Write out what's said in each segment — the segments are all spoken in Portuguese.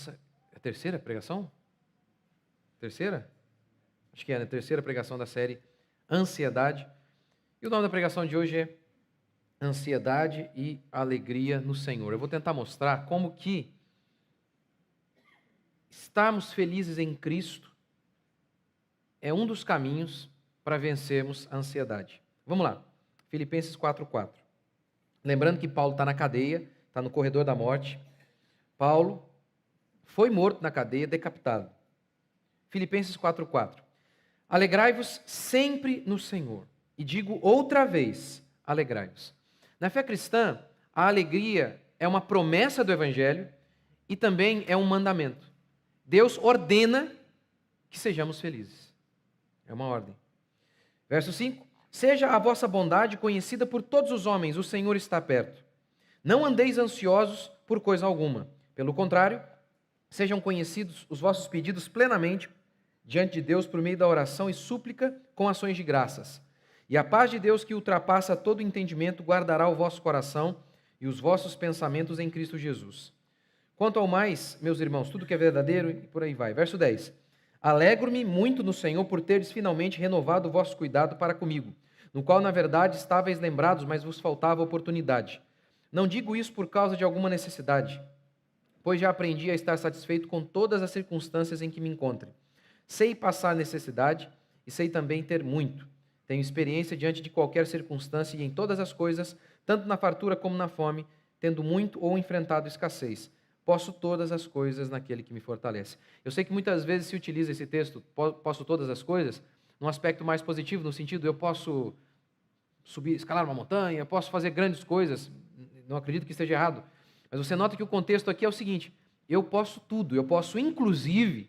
Nossa, é a terceira pregação? Terceira? Acho que é a terceira pregação da série Ansiedade. E o nome da pregação de hoje é Ansiedade e Alegria no Senhor. Eu vou tentar mostrar como que estarmos felizes em Cristo é um dos caminhos para vencermos a ansiedade. Vamos lá, Filipenses 4:4. Lembrando que Paulo está na cadeia, está no corredor da morte. Paulo foi morto na cadeia, decapitado. Filipenses 4:4. Alegrai-vos sempre no Senhor. E digo outra vez, alegrai-vos. Na fé cristã, a alegria é uma promessa do Evangelho e também é um mandamento. Deus ordena que sejamos felizes. É uma ordem. Verso 5. Seja a vossa bondade conhecida por todos os homens, o Senhor está perto. Não andeis ansiosos por coisa alguma. Pelo contrário, sejam conhecidos os vossos pedidos plenamente diante de Deus por meio da oração e súplica com ações de graças. E a paz de Deus, que ultrapassa todo entendimento, guardará o vosso coração e os vossos pensamentos em Cristo Jesus. Quanto ao mais, meus irmãos, tudo que é verdadeiro, e por aí vai. Verso 10. Alegro-me muito no Senhor por teres finalmente renovado o vosso cuidado para comigo, no qual, na verdade, estáveis lembrados, mas vos faltava oportunidade. Não digo isso por causa de alguma necessidade, pois já aprendi a estar satisfeito com todas as circunstâncias em que me encontre. Sei passar necessidade e sei também ter muito. Tenho experiência diante de qualquer circunstância e em todas as coisas, tanto na fartura como na fome, tendo muito ou enfrentado escassez. Posso todas as coisas naquele que me fortalece. Eu sei que muitas vezes se utiliza esse texto, posso todas as coisas, num aspecto mais positivo, no sentido, eu posso subir, escalar uma montanha, posso fazer grandes coisas, não acredito que esteja errado, mas você nota que o contexto aqui é o seguinte, eu posso tudo, eu posso inclusive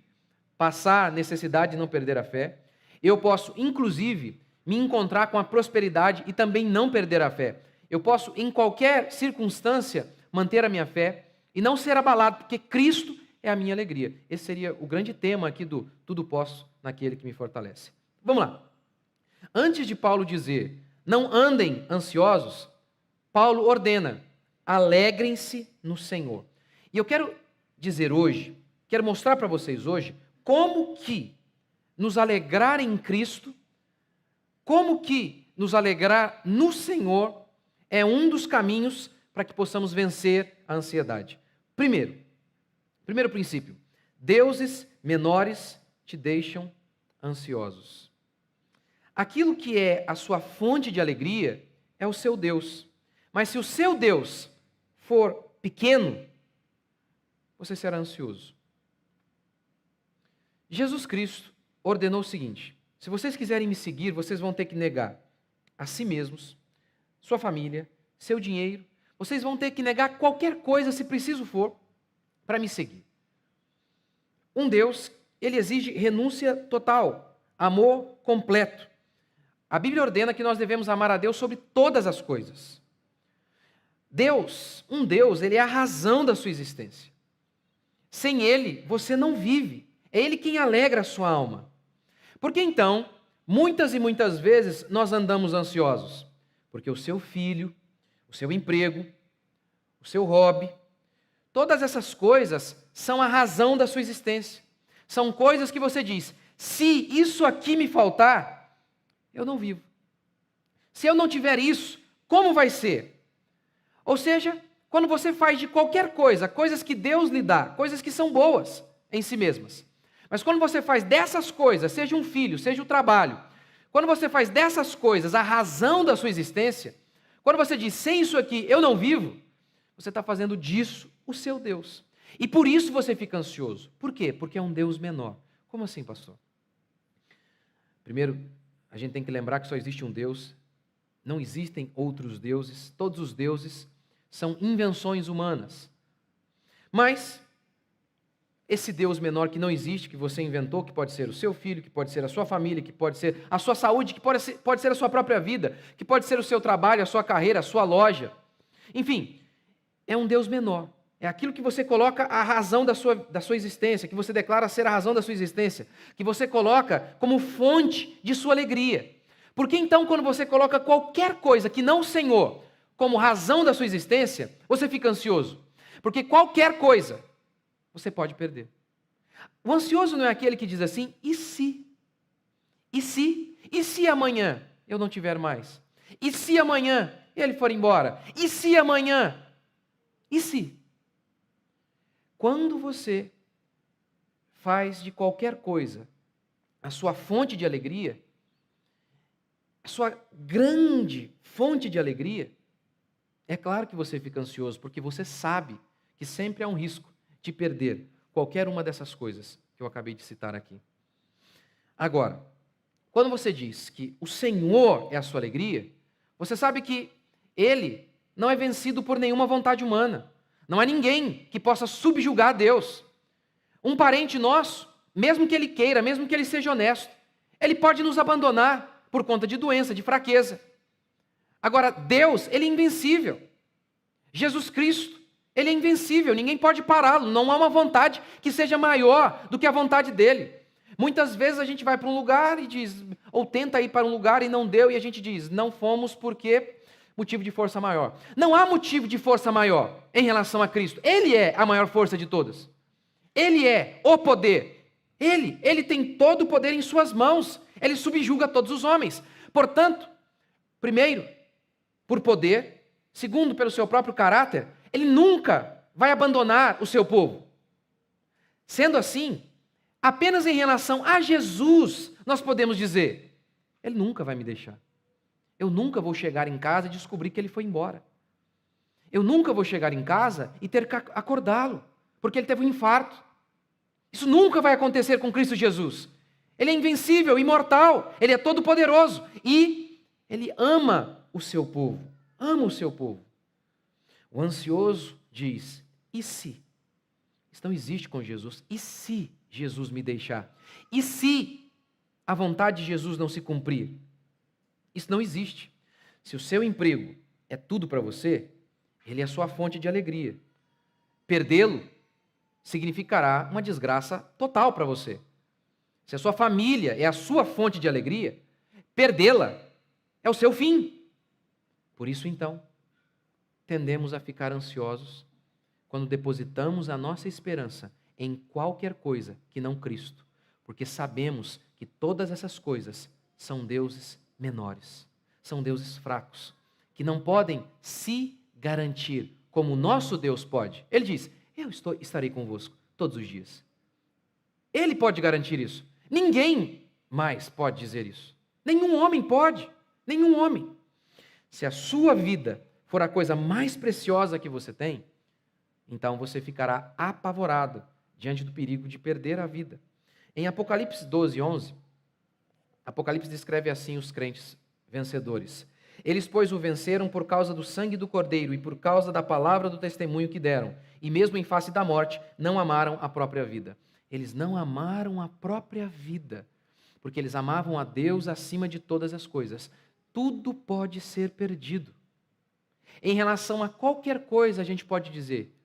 passar necessidade e não perder a fé, eu posso inclusive me encontrar com a prosperidade e também não perder a fé, eu posso em qualquer circunstância manter a minha fé e não ser abalado, porque Cristo é a minha alegria. Esse seria o grande tema aqui do tudo posso naquele que me fortalece. Vamos lá. Antes de Paulo dizer, não andem ansiosos, Paulo ordena, alegrem-se no Senhor. E eu quero dizer hoje, quero mostrar para vocês hoje, como que nos alegrar em Cristo, como que nos alegrar no Senhor é um dos caminhos para que possamos vencer a ansiedade. Primeiro princípio, deuses menores te deixam ansiosos. Aquilo que é a sua fonte de alegria é o seu Deus. Mas se o seu Deus for pequeno, você será ansioso. Jesus Cristo ordenou o seguinte: se vocês quiserem me seguir, vocês vão ter que negar a si mesmos, sua família, seu dinheiro. Vocês vão ter que negar qualquer coisa, se preciso for, para me seguir. Um Deus, ele exige renúncia total, amor completo. A Bíblia ordena que nós devemos amar a Deus sobre todas as coisas. Deus, um Deus, ele é a razão da sua existência. Sem Ele, você não vive. É Ele quem alegra a sua alma. Por que então, muitas e muitas vezes, nós andamos ansiosos? Porque o seu filho, o seu emprego, o seu hobby, todas essas coisas são a razão da sua existência. São coisas que você diz, se isso aqui me faltar, eu não vivo. Se eu não tiver isso, como vai ser? Ou seja, quando você faz de qualquer coisa, coisas que Deus lhe dá, coisas que são boas em si mesmas, mas quando você faz dessas coisas, seja um filho, seja o trabalho, quando você faz dessas coisas a razão da sua existência, quando você diz, sem isso aqui eu não vivo, você está fazendo disso o seu Deus. E por isso você fica ansioso. Por quê? Porque é um Deus menor. Como assim, pastor? Primeiro, a gente tem que lembrar que só existe um Deus, não existem outros deuses, todos os deuses são invenções humanas. Mas esse Deus menor que não existe, que você inventou, que pode ser o seu filho, que pode ser a sua família, que pode ser a sua saúde, que pode ser a sua própria vida, que pode ser o seu trabalho, a sua carreira, a sua loja. Enfim, é um Deus menor. É aquilo que você coloca a razão da sua existência, que você declara ser a razão da sua existência, que você coloca como fonte de sua alegria. Porque então, quando você coloca qualquer coisa que não o Senhor como razão da sua existência, você fica ansioso. Porque qualquer coisa você pode perder. O ansioso não é aquele que diz assim, e se? E se? E se amanhã eu não tiver mais? E se amanhã ele for embora? E se amanhã? E se? Quando você faz de qualquer coisa a sua fonte de alegria, a sua grande fonte de alegria, é claro que você fica ansioso, porque você sabe que sempre há um risco de perder qualquer uma dessas coisas que eu acabei de citar aqui. Agora, quando você diz que o Senhor é a sua alegria, você sabe que Ele não é vencido por nenhuma vontade humana. Não há ninguém que possa subjugar a Deus. Um parente nosso, mesmo que ele queira, mesmo que ele seja honesto, ele pode nos abandonar por conta de doença, de fraqueza. Agora, Deus, Ele é invencível. Jesus Cristo, Ele é invencível, ninguém pode pará-lo. Não há uma vontade que seja maior do que a vontade dEle. Muitas vezes a gente vai para um lugar e diz, ou tenta ir para um lugar e não deu, e a gente diz, não fomos porque motivo de força maior. Não há motivo de força maior em relação a Cristo. Ele é a maior força de todas. Ele é o poder. Ele tem todo o poder em suas mãos. Ele subjuga todos os homens. Portanto, primeiro, por poder. Segundo, pelo seu próprio caráter. Ele nunca vai abandonar o seu povo. Sendo assim, apenas em relação a Jesus, nós podemos dizer, Ele nunca vai me deixar. Eu nunca vou chegar em casa e descobrir que Ele foi embora. Eu nunca vou chegar em casa e ter que acordá-lo, porque Ele teve um infarto. Isso nunca vai acontecer com Cristo Jesus. Ele é invencível, imortal, Ele é todo-poderoso e Ele ama o seu povo. Ama o seu povo. O ansioso diz, e se? Isso não existe com Jesus. E se Jesus me deixar? E se a vontade de Jesus não se cumprir? Isso não existe. Se o seu emprego é tudo para você, ele é a sua fonte de alegria. Perdê-lo significará uma desgraça total para você. Se a sua família é a sua fonte de alegria, perdê-la é o seu fim. Por isso, então, tendemos a ficar ansiosos quando depositamos a nossa esperança em qualquer coisa que não Cristo, porque sabemos que todas essas coisas são deuses menores, são deuses fracos, que não podem se garantir como o nosso Deus pode. Ele diz, eu estarei convosco todos os dias. Ele pode garantir isso. Ninguém mais pode dizer isso. Nenhum homem pode, nenhum homem. Se a sua vida for a coisa mais preciosa que você tem, então você ficará apavorado diante do perigo de perder a vida. Em Apocalipse 12:11, Apocalipse descreve assim os crentes vencedores. Eles, pois, o venceram por causa do sangue do Cordeiro e por causa da palavra do testemunho que deram, e mesmo em face da morte, não amaram a própria vida. Eles não amaram a própria vida, porque eles amavam a Deus acima de todas as coisas. Tudo pode ser perdido. Em relação a qualquer coisa, a gente pode dizer,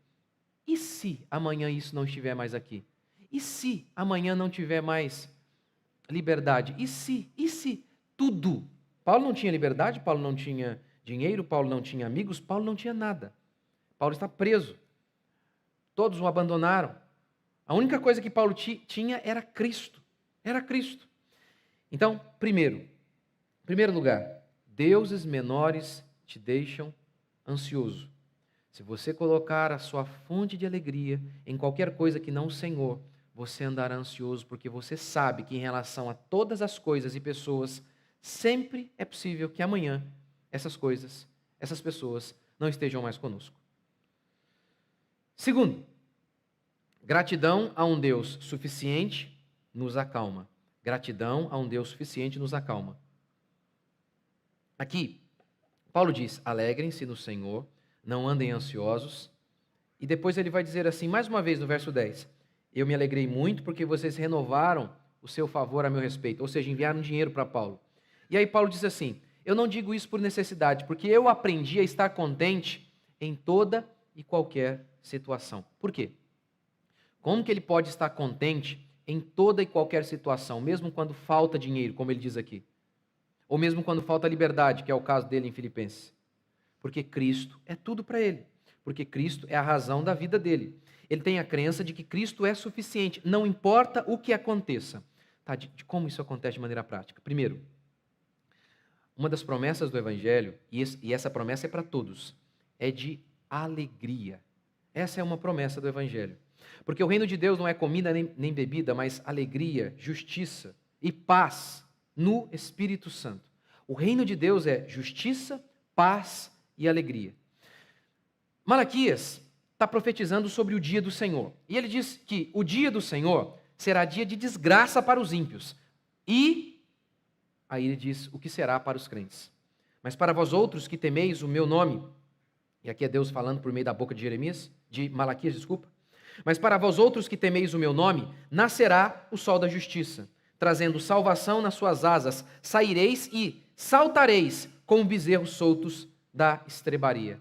e se amanhã isso não estiver mais aqui? E se amanhã não tiver mais liberdade? E se? Tudo. Paulo não tinha liberdade, Paulo não tinha dinheiro, Paulo não tinha amigos, Paulo não tinha nada. Paulo está preso. Todos o abandonaram. A única coisa que Paulo tinha era Cristo. Era Cristo. Então, em primeiro lugar, deuses menores te deixam ansioso. Se você colocar a sua fonte de alegria em qualquer coisa que não o Senhor, você andará ansioso, porque você sabe que em relação a todas as coisas e pessoas, sempre é possível que amanhã essas coisas, essas pessoas não estejam mais conosco. Segundo, gratidão a um Deus suficiente nos acalma. Gratidão a um Deus suficiente nos acalma. Aqui, Paulo diz, alegrem-se no Senhor, não andem ansiosos. E depois ele vai dizer assim, mais uma vez no verso 10, eu me alegrei muito porque vocês renovaram o seu favor a meu respeito, ou seja, enviaram dinheiro para Paulo. E aí Paulo diz assim, eu não digo isso por necessidade, porque eu aprendi a estar contente em toda e qualquer situação. Por quê? Como que ele pode estar contente em toda e qualquer situação, mesmo quando falta dinheiro, como ele diz aqui? Ou mesmo quando falta liberdade, que é o caso dele em Filipenses? Porque Cristo é tudo para ele. Porque Cristo é a razão da vida dele. ele tem a crença de que Cristo é suficiente, não importa o que aconteça. Tá, de como isso acontece de maneira prática? Primeiro, uma das promessas do Evangelho, e essa promessa é para todos, é de alegria. Essa é uma promessa do Evangelho. Porque o reino de Deus não é comida nem bebida, mas alegria, justiça e paz no Espírito Santo. O reino de Deus é justiça, paz e alegria. Malaquias está profetizando sobre o dia do Senhor. E ele diz que o dia do Senhor será dia de desgraça para os ímpios. E aí ele diz o que será para os crentes. Mas para vós outros que temeis o meu nome, e aqui é Deus falando por meio da boca de Malaquias, desculpa. Mas para vós outros que temeis o meu nome, nascerá o sol da justiça, trazendo salvação nas suas asas. Saireis e saltareis como bezerros soltos da estrebaria.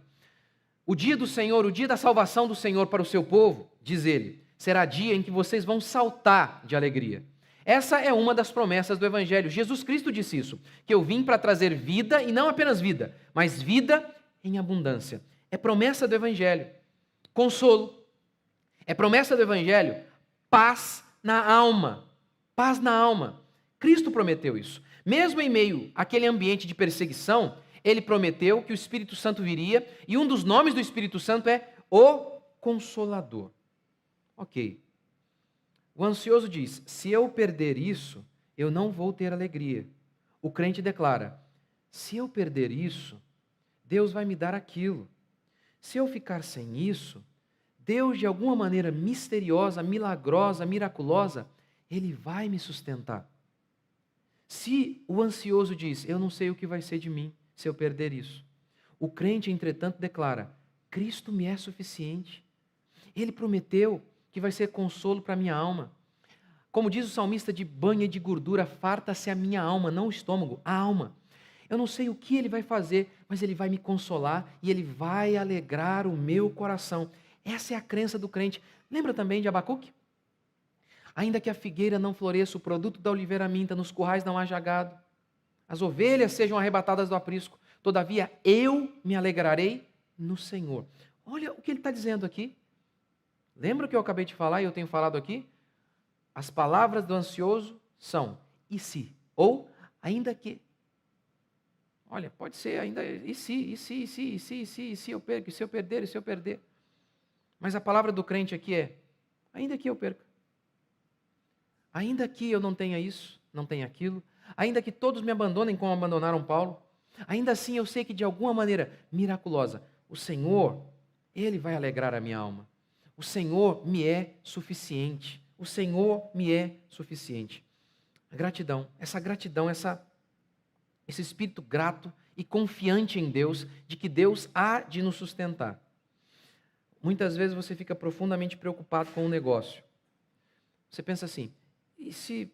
O dia do Senhor, o dia da salvação do Senhor para o seu povo, diz ele, será dia em que vocês vão saltar de alegria. Essa é uma das promessas do Evangelho. Jesus Cristo disse isso, que eu vim para trazer vida, e não apenas vida, mas vida em abundância. É promessa do Evangelho. Consolo. É promessa do Evangelho, paz na alma. Paz na alma. Cristo prometeu isso. Mesmo em meio àquele ambiente de perseguição, ele prometeu que o Espírito Santo viria, e um dos nomes do Espírito Santo é o Consolador. Ok. O ansioso diz, se eu perder isso, eu não vou ter alegria. O crente declara, se eu perder isso, Deus vai me dar aquilo. Se eu ficar sem isso, Deus, de alguma maneira misteriosa, milagrosa, miraculosa, Ele vai me sustentar. Se o ansioso diz, eu não sei o que vai ser de mim se eu perder isso, o crente, entretanto, declara, Cristo me é suficiente. Ele prometeu que vai ser consolo para a minha alma. Como diz o salmista, de banho e de gordura farta-se a minha alma, não o estômago, a alma. Eu não sei o que Ele vai fazer, mas Ele vai me consolar e Ele vai alegrar o meu coração. Essa é a crença do crente. Lembra também de Abacuque? Ainda que a figueira não floresça, o produto da oliveira minta, nos currais não haja gado, as ovelhas sejam arrebatadas do aprisco, todavia eu me alegrarei no Senhor. Olha o que ele está dizendo aqui. Lembra o que eu acabei de falar e eu tenho falado aqui? As palavras do ansioso são, e se? Ou, ainda que. Olha, pode ser ainda, e se eu perco, e se eu perder, e se eu perder. Mas a palavra do crente aqui é, ainda que eu perca. Ainda que eu não tenha isso, não tenha aquilo, ainda que todos me abandonem como abandonaram Paulo, ainda assim eu sei que de alguma maneira miraculosa, o Senhor, Ele vai alegrar a minha alma. O Senhor me é suficiente. O Senhor me é suficiente. A gratidão, esse espírito grato e confiante em Deus, de que Deus há de nos sustentar. Muitas vezes você fica profundamente preocupado com o negócio. Você pensa assim, e se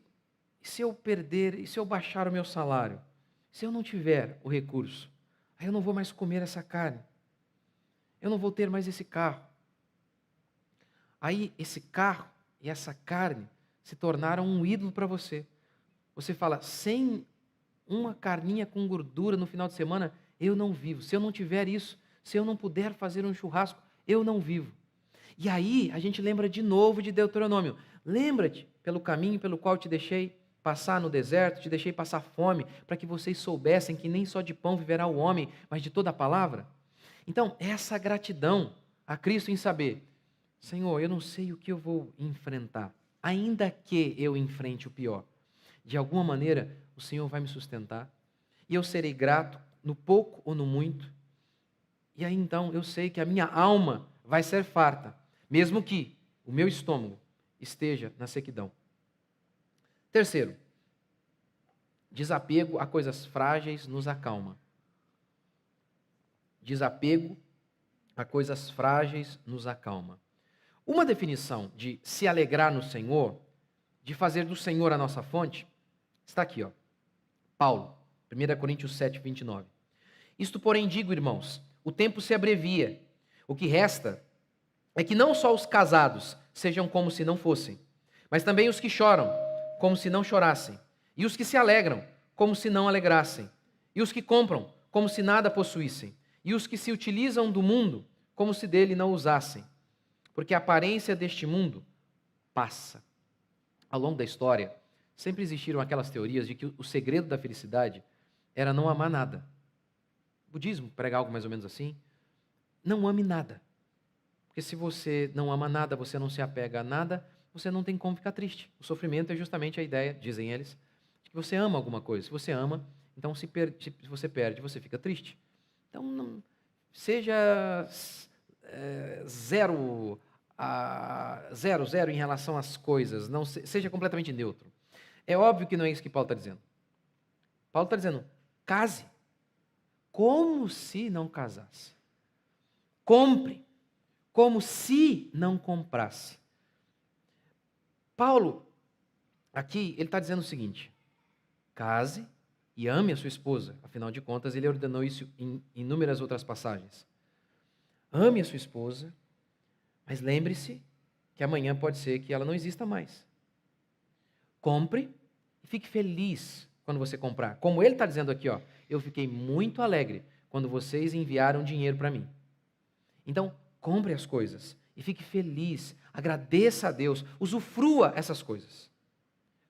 eu perder, e se eu baixar o meu salário? Se eu não tiver o recurso? Aí eu não vou mais comer essa carne. Eu não vou ter mais esse carro. Aí esse carro e essa carne se tornaram um ídolo para você. Você fala, sem uma carninha com gordura no final de semana, eu não vivo. Se eu não tiver isso, se eu não puder fazer um churrasco, eu não vivo. E aí a gente lembra de novo de Deuteronômio. Lembra-te pelo caminho pelo qual te deixei passar no deserto, te deixei passar fome, para que vocês soubessem que nem só de pão viverá o homem, mas de toda a palavra. Então, essa gratidão a Cristo em saber, Senhor, eu não sei o que eu vou enfrentar, ainda que eu enfrente o pior. De alguma maneira, o Senhor vai me sustentar, e eu serei grato no pouco ou no muito. E aí então eu sei que a minha alma vai ser farta, mesmo que o meu estômago esteja na sequidão. Terceiro, desapego a coisas frágeis nos acalma. Desapego a coisas frágeis nos acalma. Uma definição de se alegrar no Senhor, de fazer do Senhor a nossa fonte, está aqui, ó. Paulo, 1 Coríntios 7, 29. Isto, porém, digo, irmãos, o tempo se abrevia. O que resta é que não só os casados sejam como se não fossem, mas também os que choram, como se não chorassem, e os que se alegram, como se não alegrassem, e os que compram, como se nada possuíssem, e os que se utilizam do mundo, como se dele não usassem. porque a aparência deste mundo passa. Ao longo da história, sempre existiram aquelas teorias de que o segredo da felicidade era não amar nada. O budismo prega algo mais ou menos assim. Não ame nada. Porque se você não ama nada, você não se apega a nada, você não tem como ficar triste. O sofrimento é justamente a ideia, dizem eles, de que você ama alguma coisa. Se você ama, então se você perde, você fica triste. Então, seja zero em relação às coisas, não seja completamente neutro. É óbvio que não é isso que Paulo está dizendo. Paulo está dizendo, case, como se não casasse. Compre, como se não comprasse. Paulo, aqui, ele está dizendo o seguinte, case e ame a sua esposa. Afinal de contas, ele ordenou isso em inúmeras outras passagens. Ame a sua esposa, mas lembre-se que amanhã pode ser que ela não exista mais. Compre e fique feliz quando você comprar. Como ele está dizendo aqui, ó, eu fiquei muito alegre quando vocês enviaram dinheiro para mim. Então, compre as coisas e fique feliz, agradeça a Deus, usufrua essas coisas.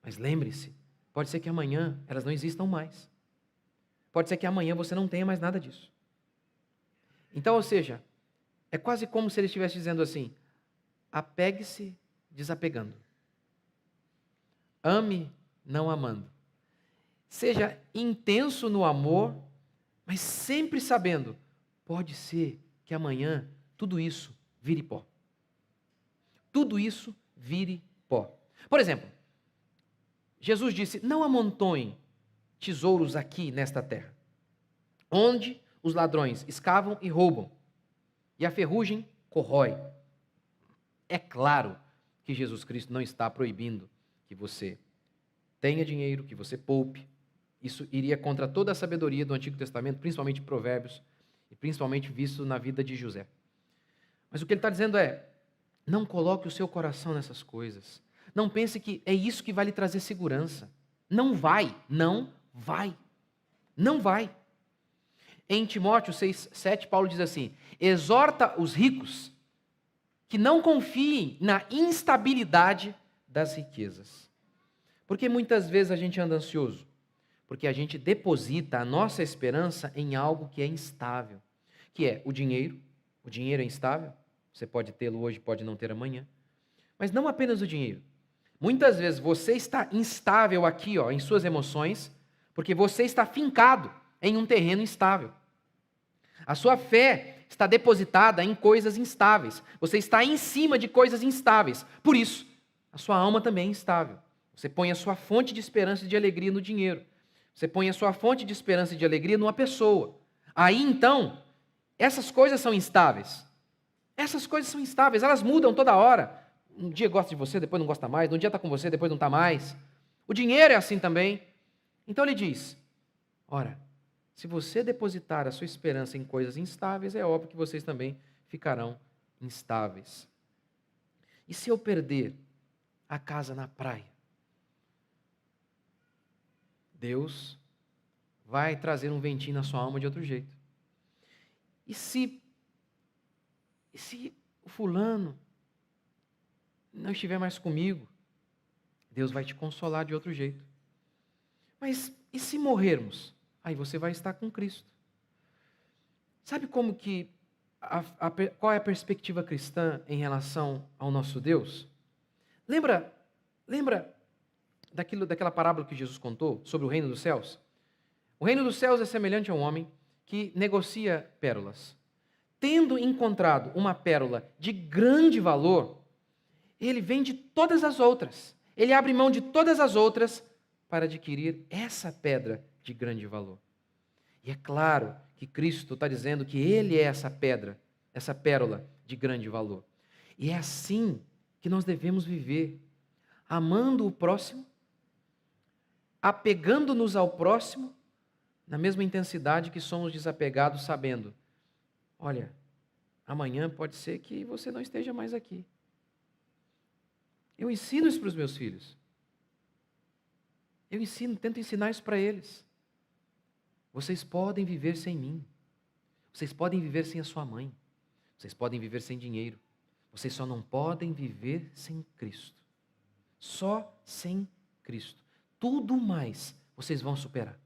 Mas lembre-se, pode ser que amanhã elas não existam mais. Pode ser que amanhã você não tenha mais nada disso. Então, ou seja, é quase como se ele estivesse dizendo assim, apegue-se desapegando. Ame não amando. Seja intenso no amor, mas sempre sabendo, pode ser que amanhã tudo isso vire pó. Tudo isso vire pó. Por exemplo, Jesus disse, não amontoem tesouros aqui nesta terra, onde os ladrões escavam e roubam, e a ferrugem corrói. É claro que Jesus Cristo não está proibindo que você tenha dinheiro, que você poupe. Isso iria contra toda a sabedoria do Antigo Testamento, principalmente Provérbios, e principalmente visto na vida de José. Mas o que ele está dizendo é, não coloque o seu coração nessas coisas. Não pense que é isso que vai lhe trazer segurança. Não vai, não vai. Não vai. Em Timóteo 6:7, Paulo diz assim, exorta os ricos que não confiem na instabilidade das riquezas. Porque muitas vezes a gente anda ansioso? Porque a gente deposita a nossa esperança em algo que é instável, que é o dinheiro. O dinheiro é instável, você pode tê-lo hoje, pode não ter amanhã. Mas não apenas o dinheiro. Muitas vezes você está instável aqui, ó, em suas emoções, porque você está fincado em um terreno instável. A sua fé está depositada em coisas instáveis. Você está em cima de coisas instáveis. Por isso, a sua alma também é instável. Você põe a sua fonte de esperança e de alegria no dinheiro. Você põe a sua fonte de esperança e de alegria numa pessoa. Aí, então, essas coisas são instáveis. Essas coisas são instáveis, elas mudam toda hora. Um dia gosta de você, depois não gosta mais. Um dia está com você, depois não está mais. O dinheiro é assim também. Então ele diz, ora, se você depositar a sua esperança em coisas instáveis, é óbvio que vocês também ficarão instáveis. E se eu perder a casa na praia? Deus vai trazer um ventinho na sua alma de outro jeito. E se o fulano não estiver mais comigo? Deus vai te consolar de outro jeito. Mas e se morrermos? Aí você vai estar com Cristo. Sabe como que qual é a perspectiva cristã em relação ao nosso Deus? Lembra daquela parábola que Jesus contou sobre o reino dos céus? O reino dos céus é semelhante a um homem que negocia pérolas. Tendo encontrado uma pérola de grande valor, ele vende todas as outras. Ele abre mão de todas as outras para adquirir essa pedra de grande valor. E é claro que Cristo está dizendo que Ele é essa pedra, essa pérola de grande valor. E é assim que nós devemos viver, amando o próximo, apegando-nos ao próximo, na mesma intensidade que somos desapegados, sabendo, olha, amanhã pode ser que você não esteja mais aqui. Eu ensino isso para os meus filhos. Tento ensinar isso para eles. Vocês podem viver sem mim. Vocês podem viver sem a sua mãe. Vocês podem viver sem dinheiro. Vocês só não podem viver sem Cristo. Só sem Cristo. Tudo mais vocês vão superar.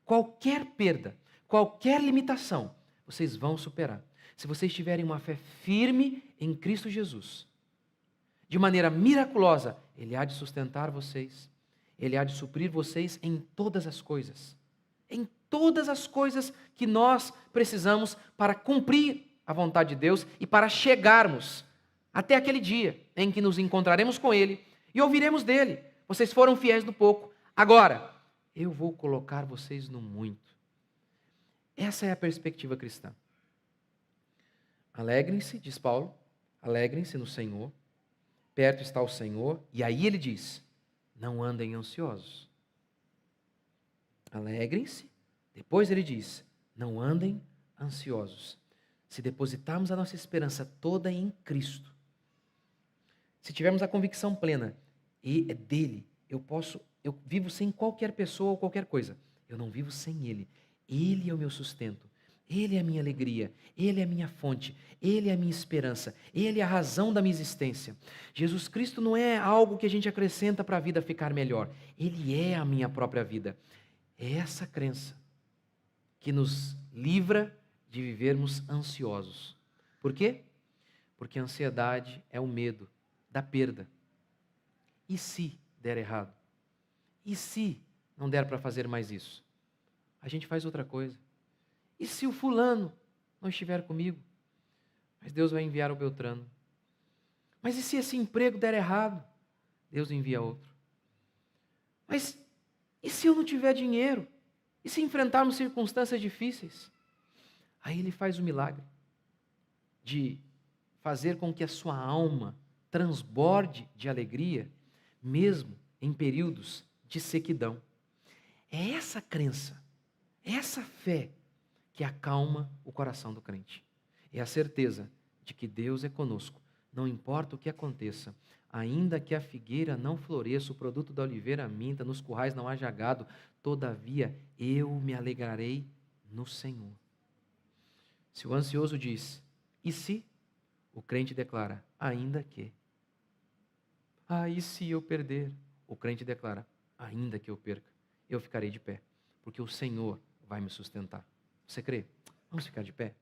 Qualquer perda, qualquer limitação, vocês vão superar. Se vocês tiverem uma fé firme em Cristo Jesus, de maneira miraculosa, Ele há de sustentar vocês, Ele há de suprir vocês em todas as coisas. Em todas as coisas que nós precisamos para cumprir a vontade de Deus e para chegarmos até aquele dia em que nos encontraremos com Ele e ouviremos dele. Vocês foram fiéis no pouco, agora eu vou colocar vocês no muito. Essa é a perspectiva cristã. Alegrem-se, diz Paulo, alegrem-se no Senhor, perto está o Senhor, e aí ele diz, não andem ansiosos. Alegrem-se, depois ele diz, não andem ansiosos. Se depositarmos a nossa esperança toda em Cristo, se tivermos a convicção plena, e é dele, eu vivo sem qualquer pessoa ou qualquer coisa, eu não vivo sem ele. Ele é o meu sustento, ele é a minha alegria, ele é a minha fonte, ele é a minha esperança, ele é a razão da minha existência. Jesus Cristo não é algo que a gente acrescenta para a vida ficar melhor, ele é a minha própria vida. É essa crença que nos livra de vivermos ansiosos. Por quê? Porque a ansiedade é o medo da perda. E se der errado? E se não der para fazer mais isso? A gente faz outra coisa. E se o fulano não estiver comigo? Mas Deus vai enviar o Beltrano. Mas e se esse emprego der errado? Deus envia outro. Mas e se eu não tiver dinheiro? E se enfrentarmos circunstâncias difíceis? Aí ele faz o milagre de fazer com que a sua alma transborde de alegria, mesmo em períodos de sequidão. É essa crença, é essa fé que acalma o coração do crente. É a certeza de que Deus é conosco, não importa o que aconteça. Ainda que a figueira não floresça, o produto da oliveira minta, nos currais não haja gado, todavia eu me alegrarei no Senhor. Se o ansioso diz, e se? O crente declara, ainda que. E se eu perder? O crente declara, ainda que eu perca, eu ficarei de pé, porque o Senhor vai me sustentar. Você crê? Vamos ficar de pé?